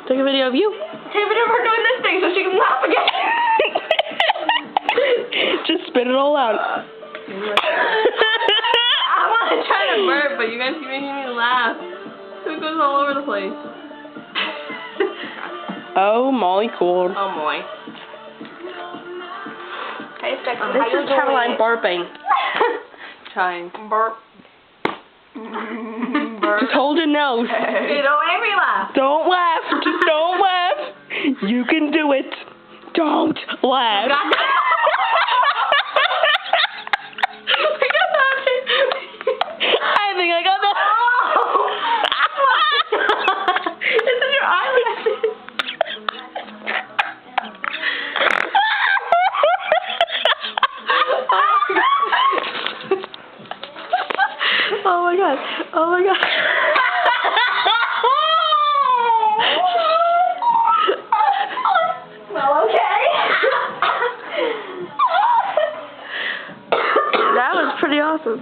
Take a video of you. Take a video of her doing this thing so she can laugh again. Just spit it all out. I want to try to burp, but you guys keep making me laugh. So it goes all over the place. Oh, Molly Cool. Oh, boy. Hey, Stexon, This is Caroline burping. Trying. Burp. Burp. Just hold your nose. Hey, don't make me laugh. Don't laugh. Just don't laugh. You can do it. Don't laugh. I think I got that. It's in your eyelashes. Oh my god. Oh my god. Well, okay. That was pretty awesome.